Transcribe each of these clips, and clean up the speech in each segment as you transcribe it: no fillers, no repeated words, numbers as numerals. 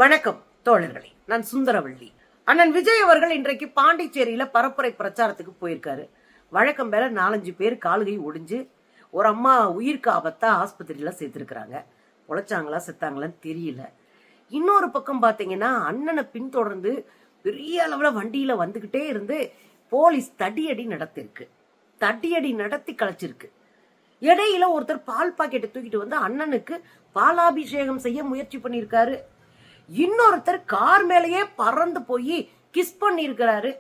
வணக்கம் தோழர்களே, நான் சுந்தரவள்ளி. அண்ணன் விஜய் அவர்கள் இன்றைக்கு பாண்டிச்சேரியில பரப்புரை பிரச்சாரத்துக்கு போயிருக்காரு. வழக்கம் மேல 4-5 பேர் கால்கை ஒடிஞ்சு ஒரு அம்மா உயிருக்கு ஆபத்தா ஆஸ்பத்திரியில சேர்த்திருக்கிறாங்க. உழைச்சாங்களா செத்தாங்களான்னு தெரியல. இன்னொரு பக்கம் பாத்தீங்கன்னா அண்ணனை பின்தொடர்ந்து பெரிய அளவுல வண்டியில வந்துகிட்டே இருந்து போலீஸ் தடியடி நடத்தி கலைச்சிருக்கு. இடையில ஒருத்தர் பால் பாக்கெட்டை தூக்கிட்டு வந்து அண்ணனுக்கு பாலாபிஷேகம் செய்ய முயற்சி பண்ணியிருக்காரு. இன்னொருத்தர் கார் மேலேயே பறந்து போய் கிஸ் பண்ணி இருக்கிறாரு.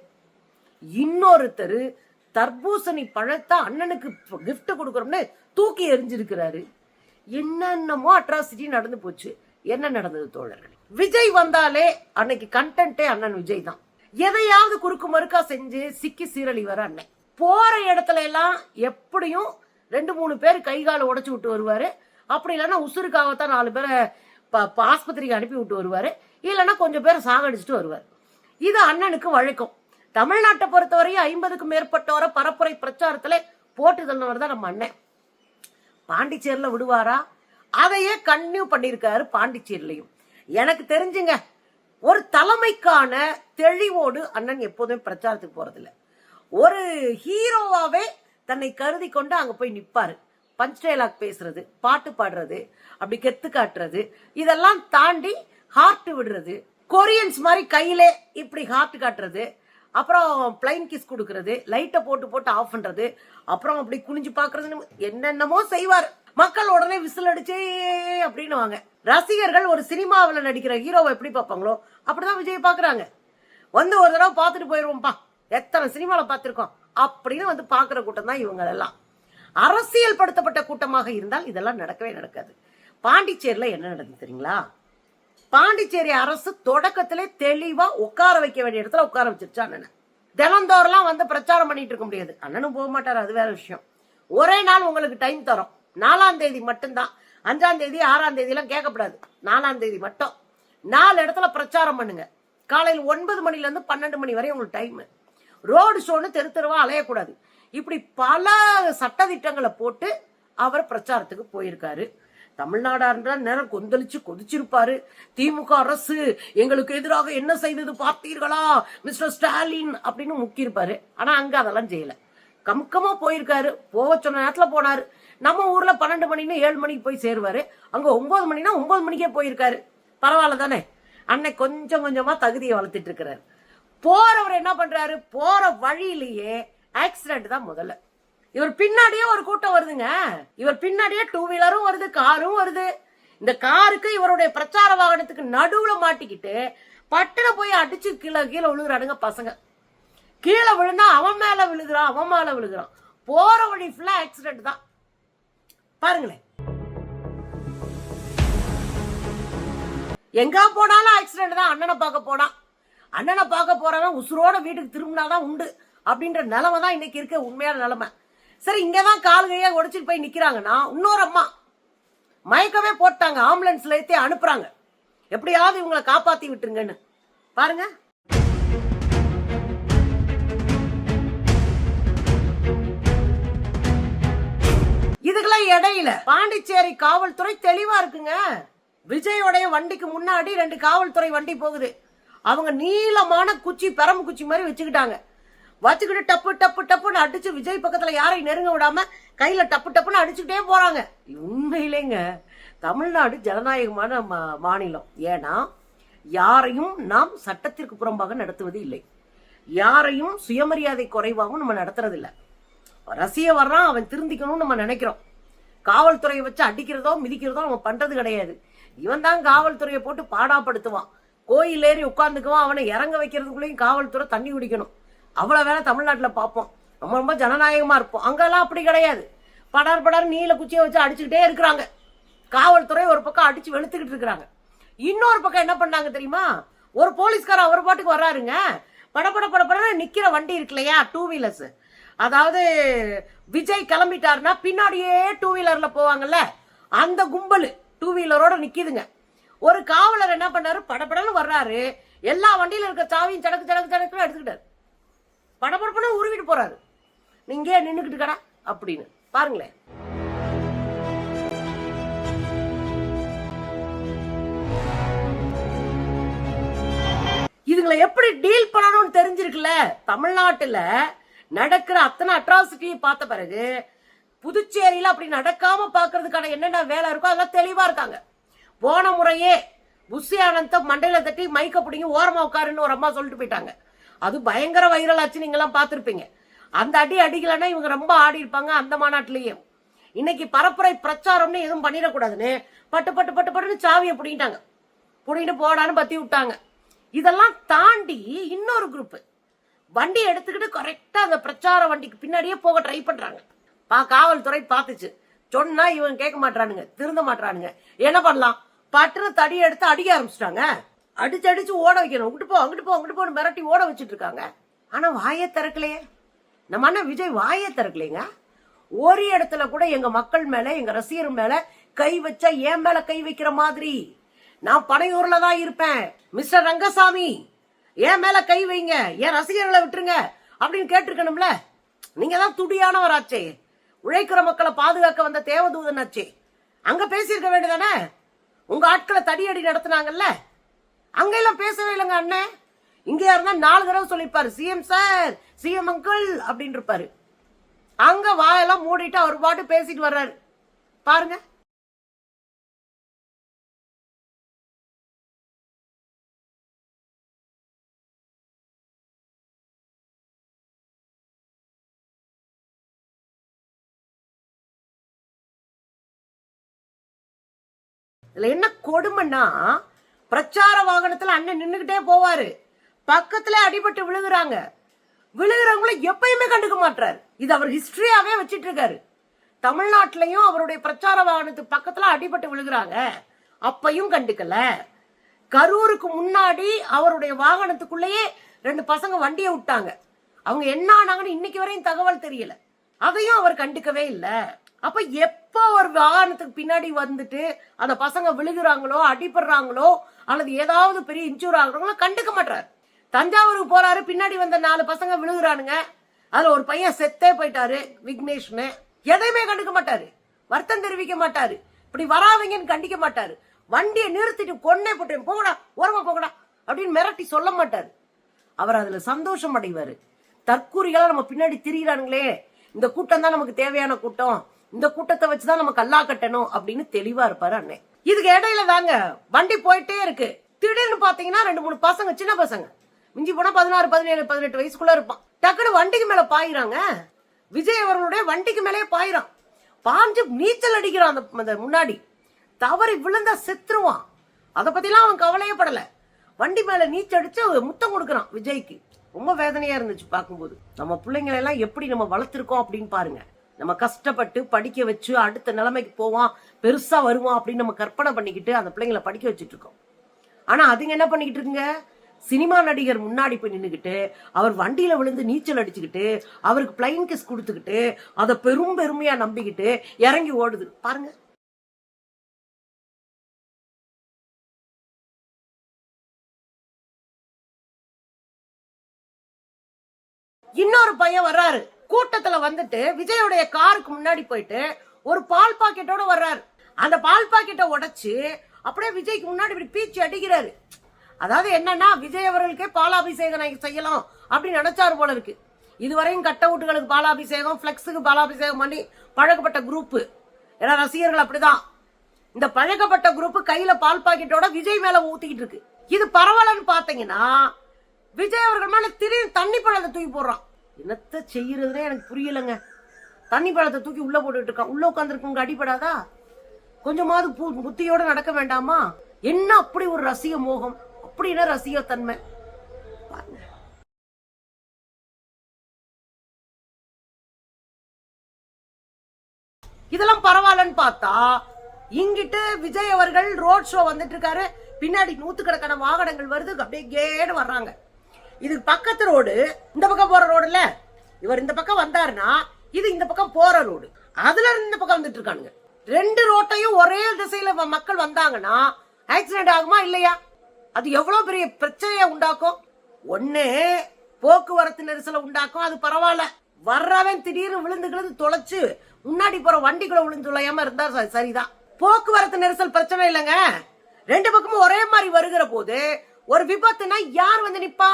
இன்னொருத்தர் தர்பூசணி பழத்தை அண்ணனுக்கு கிஃப்ட் கொடுக்கறோம்னு தூக்கி எரிஞ்சிருக்கிறாரு. என்னென்னமோ அட்ராசிட்டி நடந்து போச்சு. என்ன நடந்தது தோழர்கள்? விஜய் வந்தாலே அன்னைக்கு கண்டென்ட்டே அண்ணன் விஜய் தான். எதையாவது குறுக்கு மறுக்கா செஞ்சு சிக்கி சீரழி வர அண்ணன். போற இடத்துல எல்லாம் எப்படியும் 2-3 பேர் கை கால உடைச்சு விட்டு வருவாரு. அப்படி இல்லைன்னா உசுருக்காகத்தான் 4 பேரை ஆஸ்பத்திரிக்கு அனுப்பி விட்டு வருவாரு. இல்லைன்னா கொஞ்சம் பேர் சாகடிச்சுட்டு வருவார். இது அண்ணனுக்கு வழக்கம். தமிழ்நாட்டை பொறுத்தவரையும் 50க்கும் மேற்பட்டவரை பரப்புரை பிரச்சாரத்துல போட்டு தள்ளவர் தான் நம்ம அண்ணன். பாண்டிச்சேரியில விடுவாரா? அதையே கன்டினியூ பண்ணிருக்காரு பாண்டிச்சேரியிலையும். எனக்கு தெரிஞ்சுங்க, ஒரு தலைமைக்கான தெளிவோடு அண்ணன் எப்போதுமே பிரச்சாரத்துக்கு போறதில்ல. ஒரு ஹீரோவாவே தன்னை கருதி கொண்டு அங்க போய் நிப்பாரு. பஞ்ச் டைலாக் பேசுறது, பாட்டு பாடுறது, அப்படி கெத்து காட்டுறது, இதெல்லாம் தாண்டி ஹார்ட் விடுறது, கொரியன்ஸ் மாதிரி கையிலே இப்படி ஹார்ட் காட்டுறது, அப்புறம் பிளைன் கிஸ் கொடுக்கறது, லைட்டை போட்டு ஆஃப் பண்றது, அப்புறம் அப்படி குனிஞ்சு பாக்குறது, என்னென்னமோ செய்வார். மக்கள் உடனே விசில் அடிச்சே அப்படின்னு வாங்க. ரசிகர்கள் ஒரு சினிமாவில் நடிக்கிற ஹீரோவை எப்படி பார்ப்பாங்களோ அப்படிதான் விஜய் பாக்குறாங்க. வந்து ஒரு தடவை பார்த்துட்டு போயிருவோம்பா, எத்தனை சினிமாவில் பார்த்திருக்கோம் அப்படின்னு வந்து பாக்குற கூட்டம் தான் இவங்க எல்லாம். அரசியல் படுத்தப்பட்ட கூட்டமாக இருந்தால் இதெல்லாம் நடக்கவே நடக்காது. பாண்டிச்சேரியில என்ன நடந்தது தெரியுங்களா? பாண்டிச்சேரி அரசு தொடக்கத்திலே தெளிவா உட்கார வைக்க வேண்டிய இடத்துல உட்கார வச்சிருச்சா அண்ணன். தினந்தோறெல்லாம் வந்து பிரச்சாரம் பண்ணிட்டு இருக்க முடியாது. அண்ணனும் போக மாட்டாரு, அது வேற விஷயம். ஒரே நாள் உங்களுக்கு டைம் தரோம். 4ஆம் தேதி மட்டும்தான். 5ஆம் தேதி 6ஆம் தேதி எல்லாம் கேட்கப்படாது. 4ஆம் தேதி மட்டும் 4 இடத்துல பிரச்சாரம் பண்ணுங்க. காலையில் 9 மணில இருந்து 12 மணி வரை உங்களுக்கு டைம். ரோடு ஷோன்னு தெருவா அலையக்கூடாது. இப்படி பல சட்டதிட்டங்களை போட்டு அவர் பிரச்சாரத்துக்கு போயிருக்காரு. தமிழ்நாடு நேரம் கொதிச்சிருப்பாரு. திமுக அரசு எங்களுக்கு எதிராக என்ன செய்தது பார்த்தீர்களா மிஸ்டர் ஸ்டாலின் அப்படின்னு முக்கியிருப்பாரு. ஆனா அங்க அதெல்லாம் செய்யல. கமுக்கமா போயிருக்காரு. போக சொன்ன நேரத்துல போனாரு. நம்ம ஊர்ல 12 மணின்னு 7 மணிக்கு போய் சேருவாரு. அங்க 9 மணினா 9 மணிக்கே போயிருக்காரு. பரவாயில்ல தானே? அன்னை கொஞ்சம் கொஞ்சமா தகுதியை வளர்த்துட்டு இருக்கிறாரு. போறவர் என்ன பண்றாரு? போற வழியிலேயே ஆக்சிடென்ட் தான் முதல்ல. இவர் பின்னாடியே ஒரு கூட்டம் வருதுங்க. இவர் பின்னாடியே 2 வீலரும் வருது, காரும் வருது. இந்த காருக்கு இவருடைய பிரச்சார வாகனத்துக்கு நடுவுல மாட்டிக்கிட்டு பட்டனை போய் அடிச்சு கீழே விழுகிறானுங்க பசங்க. கீழே விழுந்தா அவன் மேல விழுகிறான். போற வழி ஃபுல்லா ஆக்சிடென்ட் தான். பாருங்களேன், எங்க போனாலும் ஆக்சிடென்ட் தான். அண்ணனை பார்க்க போறவன் உசுரோட வீட்டுக்கு திரும்பினாதான் உண்டு அப்படின்ற நிலைமை தான் இன்னைக்கு இருக்க உண்மையான நிலைமை. சரி, இங்கதான் கால்கையா உடைச்சிட்டு போய் நிக்கிறாங்கன்னா இன்னொரு அம்மா மயக்கமே போட்டாங்க. ஆம்புலன்ஸ்ல ஏத்தி அனுப்புறாங்க. எப்படியாவது இவங்களை காப்பாத்தி விட்டுருங்கன்னு. பாருங்க, இதுக்கெல்லாம் இடையில பாண்டிச்சேரி காவல்துறை தெளிவா இருக்குங்க. விஜயோடைய வண்டிக்கு முன்னாடி 2 காவல்துறை வண்டி போகுது. அவங்க நீளமான குச்சி, பெரம்பு குச்சி மாதிரி வச்சுக்கிட்டு டப்புன்னு அடிச்சு விஜய் பக்கத்துல யாரையும் நெருங்க விடாம கையில டப்புன்னு அடிச்சுக்கிட்டே போறாங்க. உண்மையிலேங்க தமிழ்நாடு ஜனநாயகமான மாநிலம். ஏன்னா யாரையும் நாம் சட்டத்திற்கு புறம்பாக நடத்துவது இல்லை. யாரையும் சுயமரியாதை குறைவாகவும் நம்ம நடத்துறது இல்லை. ரசிய வர்றான், அவன் திருந்திக்கணும்னு நம்ம நினைக்கிறோம். காவல்துறையை வச்சு அடிக்கிறதோ மிதிக்கிறதோ நம்ம பண்றது கிடையாது. இவன் தான் காவல்துறையை போட்டு பாடாப்படுத்துவான். கோயில் ஏறி உட்கார்ந்துக்குவான். அவனை இறங்க வைக்கிறதுக்குள்ளேயும் காவல்துறை தண்ணி குடிக்கணும். அவ்வளவு வேலை தமிழ்நாட்டில் பார்ப்போம். நம்ம ரொம்ப ஜனநாயகமா இருப்போம். அங்கெல்லாம் அப்படி கிடையாது. படார் நீல குச்சியை வச்சு அடிச்சுக்கிட்டே இருக்கிறாங்க. காவல்துறை ஒரு பக்கம் அடிச்சு வெளுத்துக்கிட்டு இருக்கிறாங்க. இன்னொரு பக்கம் என்ன பண்ணாங்க தெரியுமா? ஒரு போலீஸ்காரர் அவர் பாட்டுக்கு வர்றாருங்க. படப்பட நிக்கிற வண்டி இருக்கு இல்லையா, 2 வீலர்ஸ். அதாவது விஜய் கிளம்பிட்டாருன்னா பின்னாடியே 2 வீலர்ல போவாங்கல்ல, அந்த கும்பல் 2 வீலரோட நிக்கிதுங்க. ஒரு காவலர் என்ன பண்ணாரு? படப்படன்னு வர்றாரு. எல்லா வண்டியில இருக்க சாவியும் சடக்கு எடுத்துக்கிட்டாரு. படப்படப்பட உருவிட்டு போறாரு. நீங்க நின்னுக்கிட்டு கடா அப்படின்னு பாருங்களேன். இதுங்களை எப்படி டீல் பண்ணணும்னு தெரிஞ்சிருக்குல்ல. தமிழ்நாட்டுல நடக்கிற அத்தனை அட்ராசிட்டியை பார்த்த பிறகு புதுச்சேரியில அப்படி நடக்காம பாக்குறதுக்கான என்னென்ன வேலை இருக்கோ அதெல்லாம் தெளிவா இருக்காங்க. போன முறையே புஷி ஆனந்த மண்டையில தட்டி மைக்க பிடிங்க ஓரமா உட்காருன்னு ஒரு அம்மா சொல்லிட்டு போயிட்டாங்க. அது பயங்கர வைரல் ஆச்சு, நீங்க எல்லாம் பாத்திருப்பீங்க. அந்த அடி அடிக்கலன்னா இவங்க ரொம்ப ஆடி இருப்பாங்க அந்த மாநாட்டிலேயே. இன்னைக்கு பரப்புரை பிரச்சாரம்னு எதுவும் பண்ணிடக்கூடாதுன்னு பட்டு பட்டு பட்டு பட்டுன்னு சாவியை பிடிக்கிட்டாங்க. பிடிக்கிட்டு போடான்னு பத்தி விட்டாங்க. இதெல்லாம் தாண்டி இன்னொரு குரூப் வண்டி எடுத்துக்கிட்டு கரெக்டா அந்த பிரச்சார வண்டிக்கு பின்னாடியே போக ட்ரை பண்றாங்க. காவல்துறை பார்த்துச்சு. சொன்னா இவன் கேட்க மாட்டானுங்க, திருந்த மாட்டானுங்க. என்ன பண்ணலாம், பட்டுன்னு தடி எடுத்து அடிக்க ஆரம்பிச்சிட்டாங்க. அடிச்சு அடிச்சு ஓட வைக்கணும். அங்கிட்டு போ அங்கிட்டு போ அங்கிட்டு போன்னு மிரட்டி ஓட வச்சுட்டு இருக்காங்க. ஆனா வாயே திறக்கலையே, நம்ம அண்ணன் விஜய் வாயே திறக்கலைங்க. ஒரு இடத்துல கூட எங்க மக்கள் மேல எங்க ரசிகர் மேல கை வச்சா என் மேல கை வைக்கிற மாதிரி நான் பனையூர்ல தான் இருப்பேன் மிஸ்டர் ரங்கசாமி, என் மேல கை வைங்க, என் ரசிகர்களை விட்டுருங்க அப்படின்னு கேட்டிருக்கணும்ல. நீங்க தான் துடியானவராச்சே, உழைக்கிற மக்களை பாதுகாக்க வந்த தேவதூதன் ஆச்சே, அங்க பேசியிருக்க வேண்டியதானே. உங்க ஆட்களை தடியடி நடத்தினாங்கல்ல, அங்க எல்லாம் பேசவே இல்லைங்க அண்ணன். இங்க இருந்தா 4 தடவை சொல்லிப்பாரு சிஎம் சார், சிஎம் அங்கிள் அப்படின்னு இருப்பாரு. அங்க வாயெல்லாம் மூடிட்டு அவர் பாட்டு பேசிட்டு வர்றாரு பாருங்க. இதுல என்ன கொடுமைன்னா, பிரச்சார வாகனத்துல அண்ணன் நின்னுகிட்டே போவாரு, பக்கத்துல அடிபட்டு விழுகுறாங்க. விழுகிறவங்களை எப்பயுமே கண்டுக்க மாட்டாரு. இது அவர் ஹிஸ்டரியாவே வச்சிட்டு இருக்காரு. தமிழ்நாட்டிலையும் அவருடைய பிரச்சார வாகனத்துக்கு பக்கத்துல அடிபட்டு விழுகிறாங்க, அப்பையும் கண்டுக்கல. கரூருக்கு முன்னாடி அவருடைய வாகனத்துக்குள்ளேயே 2 பசங்க வண்டியை விட்டாங்க. அவங்க என்ன ஆனாங்கன்னு இன்னைக்கு வரையும் தகவல் தெரியல. அதையும் அவர் கண்டுக்கவே இல்லை. அப்ப எப்ப ஒரு வாகனத்துக்கு பின்னாடி வந்துட்டு அந்த பசங்க விழுகிறாங்களோ அடிபடுறாங்களோ அல்லது ஏதாவது பெரிய இன்சூர் ஆகுறாங்களோ கண்டுக்க மாட்டாரு. தஞ்சாவூருக்கு போறாரு, பின்னாடி வந்த 4 பசங்க விழுகிறானுங்க, அதுல ஒரு பையன் செத்தே போயிட்டாரு விக்னேஷ்னு. எதையுமே கண்டுக்க மாட்டாரு, வருத்தம் தெரிவிக்க மாட்டாரு, இப்படி வராதீங்கன்னு கண்டிக்க மாட்டாரு. வண்டியை நிறுத்திட்டு கொன்னே போட்டு போகடா ஓரமா போகடா அப்படின்னு மிரட்டி சொல்ல மாட்டாரு. அவர் அதுல சந்தோஷம் அடைவாரு. தற்கூரிகளா நம்ம பின்னாடி திரியிறானுங்களே, இந்த கூட்டம் தான் நமக்கு தேவையான கூட்டம், இந்த கூட்டத்தை வச்சுதான் நம்ம கல்லா கட்டணும் அப்படின்னு தெளிவா இருப்பாரு அண்ணன். இதுக்கு இடையில தாங்க வண்டி போயிட்டே இருக்கு. திடீர்னு பாத்தீங்கன்னா 2-3 பசங்க, சின்ன பசங்க, மிஞ்சி போனா 16, 17, 18 வயசுக்குள்ள இருப்பான், டக்குனு வண்டிக்கு மேல பாயிறாங்க. விஜய் அவர்களுடைய வண்டிக்கு மேலே பாயிறான். பாஞ்சு நீச்சல் அடிக்கிறான். அந்த முன்னாடி தவறி விழுந்தா செத்துருவான். அதை பத்திலாம் அவன் கவலையே படல. வண்டி மேல நீச்சல் அடிச்சு முத்தம் கொடுக்கறான் விஜய்க்கு. ரொம்ப வேதனையா இருந்துச்சு பார்க்கும்போது. நம்ம பிள்ளைங்களை எல்லாம் எப்படி நம்ம வளர்த்திருக்கோம் அப்படின்னு பாருங்க. நம்ம கஷ்டப்பட்டு படிக்க வச்சு அடுத்த நிலைமைக்கு போவான், பெருசா வருவான் அப்படின்னு நம்ம கற்பனை பண்ணிக்கிட்டு அந்த பிள்ளைங்களை படிக்க வச்சுட்டு இருக்கோம். ஆனா அதுங்க என்ன பண்ணிக்கிட்டு இருக்குங்க, சினிமா நடிகர் முன்னாடி போய் நின்னுக்கிட்டு அவர் வண்டியில விழுந்து நீச்சல் அடிச்சுக்கிட்டு அவருக்கு பிளைன் கிஸ் கொடுத்துக்கிட்டு அதை பெருமையா நம்பிக்கிட்டு இறங்கி ஓடுது பாருங்க. இன்னொரு பையன் வர்றாரு, கூட்டத்துல வந்துட்டு விஜயோடைய காருக்கு முன்னாடி போயிட்டு ஒரு பால் பாக்கெட்டோட வர்றாரு. அந்த பால் பாக்கெட்டை உடைச்சு அப்படியே விஜய்க்கு முன்னாடி இப்படி பீச்சு அடிக்கிறாரு. அதாவது என்னன்னா, விஜய் அவர்களுக்கே பாலாபிஷேகம் செய்யலாம் அப்படின்னு நினைச்சாரு போல இருக்கு. இதுவரையும் கட்ட அவுட்டுகளுக்கு பாலாபிஷேகம், பிளெக்ஸுக்கு பாலாபிஷேகம் பண்ணி பழக்கப்பட்ட குரூப். ஏன்னா ரசிகர்கள் அப்படிதான். இந்த பழக்கப்பட்ட குரூப் கையில பால் பாக்கெட்டோட விஜய் மேல ஊத்திக்கிட்டு இருக்கு. இது பரவாயில்லன்னு பாத்தீங்கன்னா, விஜய் அவர்கள் மேல திடீர்னு தண்ணி பழத்தை தூக்கி போடுறான். என்னத்த செய்யறதுனே எனக்கு புரியலங்க. தண்ணி பழத்தை தூக்கி உள்ள போட்டுட்டு இருக்கான். உள்ள உட்காந்துருக்கவங்க அடிபடாதா? கொஞ்சமாவது புத்தியோட நடக்க வேண்டாமா? என்ன அப்படி ஒரு ரசிக மோகம், அப்படின்னா ரசிக தன்மை. இதெல்லாம் பரவாயில்லன்னு பார்த்தா, இங்கிட்டு விஜய் அவர்கள் ரோட் ஷோ வந்துட்டு இருக்காரு, பின்னாடி 100கணக்கான வாகனங்கள் வருது, அப்படியே கேடு வர்றாங்க. இதுக்கு பக்கத்து ரோடு, இந்த பக்கம் போற ரோடு இல்ல, இவர் இந்த பக்கம் வந்தாருன்னா இது இந்த பக்கம் போற ரோடு, அதுல இந்த பக்கம் வந்துட்டு இருக்கானுங்க. 2 ரோட்டையும் ஒரே திசையில மக்கள் வந்தாங்கன்னா ஆக்சிடென்ட் ஆகுமா இல்லையா? அது எவ்வளவு பெரிய பிரச்சனையை உண்டாக்கும். ஒண்ணு போக்குவரத்து நெரிசலை உண்டாக்கும், அது பரவாயில்ல. வர்றவன் திடீர்னு விழுந்து தொலைச்சு முன்னாடி போற வண்டிக்குள்ள விழுந்து தொலையாம இருந்தா சரிதான். போக்குவரத்து நெரிசல் பிரச்சனை இல்லைங்க. 2 பக்கமும் ஒரே மாதிரி வருகிற போது ஒரு விபத்துனா யார் வந்து நிப்பா?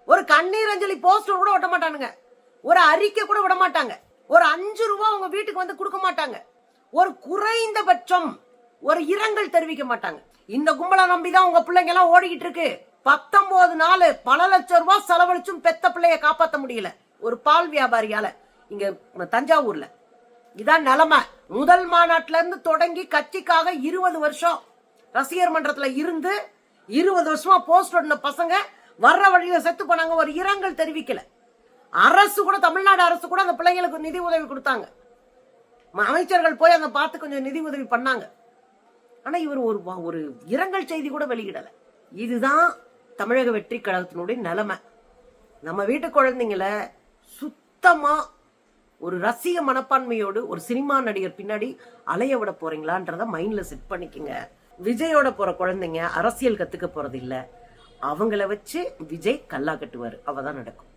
ஒரு கண்ணீர் அஞ்சலி போஸ்டர் கூட ஒட்ட மாட்டானுங்க, ஒரு அறிக்கை கூட விட மாட்டாங்க, ஒரு 5 ரூபாய் உங்க வீட்டுக்கு வந்து கொடுக்க மாட்டாங்க, ஒரு குறைந்தபட்சம் ஒரு இரங்கல் தெரிவிக்க மாட்டாங்க. இந்த கும்பலை நம்பிதான் உங்க பிள்ளைங்க எல்லாம் ஓடிக்கிட்டு இருக்கு. 19 நாள் பல லட்சம் ரூபாய் செலவழிச்சும் பெத்த பிள்ளைய காப்பாற்ற முடியல ஒரு பால் வியாபாரியால இங்க தஞ்சாவூர்ல. இதான் நிலைமை. முதல் மாநாட்டில இருந்து தொடங்கி கட்சிக்காக 20 வருஷம் ரசிகர் மன்றத்துல இருந்து 20 வருஷமா போஸ்ட் ஒட்டின பசங்க வர்ற வழியில செத்து போனாங்க, ஒரு இரங்கல் தெரிவிக்கல. அரசு கூட, தமிழ்நாடு அரசு கூட அந்த பிள்ளைங்களுக்கு நிதி உதவி கொடுத்தாங்க. அமைச்சர்கள் போய் அந்த பார்த்து கொஞ்சம் நிதி உதவி பண்ணாங்க. ஆனா இவர் ஒரு இரங்கல் செய்தி கூட வெளியிடல. இதுதான் தமிழக வெற்றி கழகத்தினுடைய நிலைமை. நம்ம வீட்டு குழந்தைங்கள சுத்தமா ஒரு ரசிக மனப்பான்மையோடு ஒரு சினிமா நடிகர் பின்னாடி அலைய விட போறீங்களான்றத மைண்ட்ல செட் பண்ணிக்கங்க. விஜயோட போற குழந்தைங்க அரசியல் கத்துக்க போறது இல்ல, அவங்கள வச்சு விஜய் கல்லா கட்டுவாரு, அவதான் நடக்கும்.